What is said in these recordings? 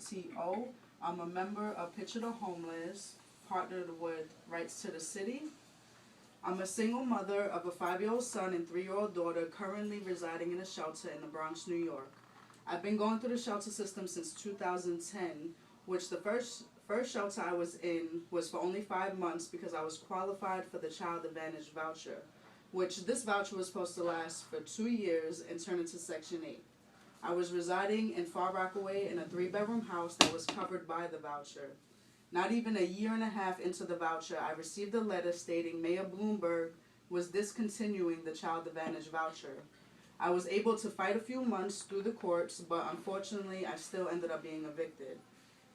T.O. I'm a member of Picture the Homeless, partnered with Rights to the City. I'm a single mother of a 5-year-old son and 3-year-old daughter currently residing in a shelter in the Bronx, New York. I've been going through the shelter system since 2010, which the first shelter I was in was for only 5 months because I was qualified for the Child Advantage voucher, which this voucher was supposed to last for 2 years and turn into Section 8. I was residing in Far Rockaway in a 3-bedroom house that was covered by the voucher. Not even a year and a half into the voucher, I received a letter stating Mayor Bloomberg was discontinuing the Child Advantage voucher. I was able to fight a few months through the courts, but unfortunately, I still ended up being evicted.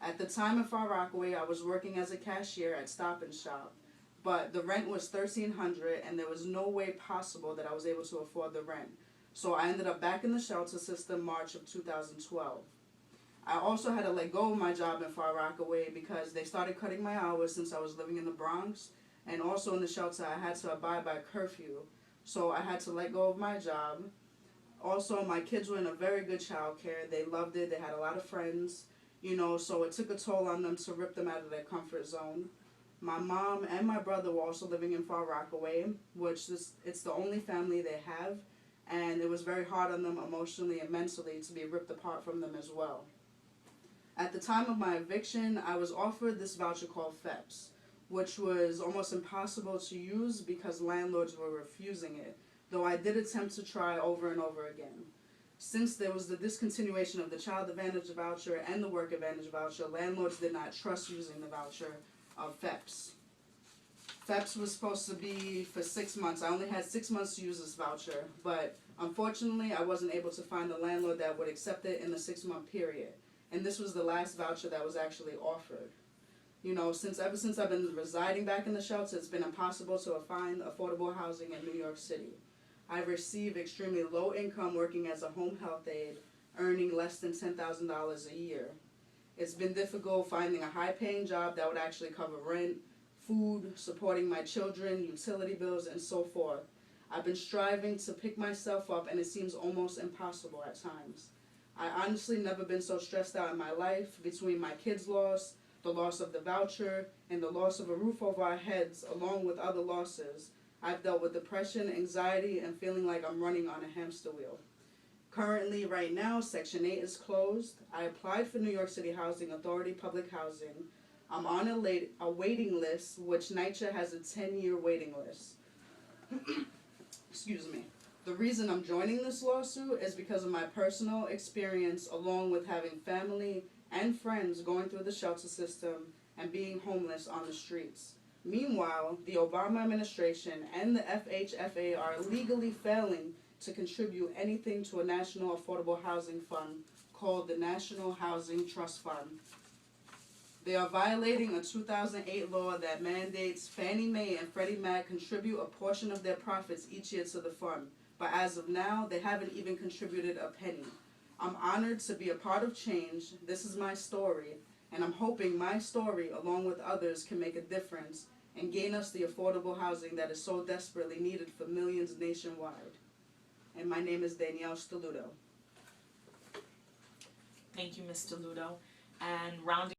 At the time in Far Rockaway, I was working as a cashier at Stop and Shop, but the rent was $1,300, and there was no way possible that I was able to afford the rent. So I ended up back in the shelter system March of 2012. I also had to let go of my job in Far Rockaway because they started cutting my hours since I was living in the Bronx, and also in the shelter I had to abide by curfew. So I had to let go of my job. Also, my kids were in a very good child care. They loved it. They had a lot of friends, so it took a toll on them to rip them out of their comfort zone. My mom and my brother were also living in Far Rockaway, which it's the only family they have, and it was very hard on them emotionally and mentally to be ripped apart from them as well. At the time of my eviction, I was offered this voucher called FEPS, which was almost impossible to use because landlords were refusing it, though I did attempt to try over and over again. Since there was the discontinuation of the Child Advantage voucher and the Work Advantage voucher, landlords did not trust using the voucher of FEPS. FEPS was supposed to be for 6 months. I only had 6 months to use this voucher, but unfortunately I wasn't able to find a landlord that would accept it in the 6-month period. And this was the last voucher that was actually offered. Ever since I've been residing back in the shelter, it's been impossible to find affordable housing in New York City. I've received extremely low income working as a home health aide, earning less than $10,000 a year. It's been difficult finding a high-paying job that would actually cover rent, food, supporting my children, utility bills, and so forth. I've been striving to pick myself up, and it seems almost impossible at times. I honestly never been so stressed out in my life between my kids' loss, the loss of the voucher, and the loss of a roof over our heads, along with other losses. I've dealt with depression, anxiety, and feeling like I'm running on a hamster wheel. Currently, right now, Section 8 is closed. I applied for New York City Housing Authority Public Housing. I'm on a waiting list, which NYCHA has a 10-year waiting list. Excuse me. The reason I'm joining this lawsuit is because of my personal experience along with having family and friends going through the shelter system and being homeless on the streets. Meanwhile, the Obama administration and the FHFA are legally failing to contribute anything to a national affordable housing fund called the National Housing Trust Fund. They are violating a 2008 law that mandates Fannie Mae and Freddie Mac contribute a portion of their profits each year to the fund. But as of now, they haven't even contributed a penny. I'm honored to be a part of change. This is my story, and I'm hoping my story, along with others, can make a difference and gain us the affordable housing that is so desperately needed for millions nationwide. And my name is Danielle Steluto. Thank you, Ms. Steluto. And rounding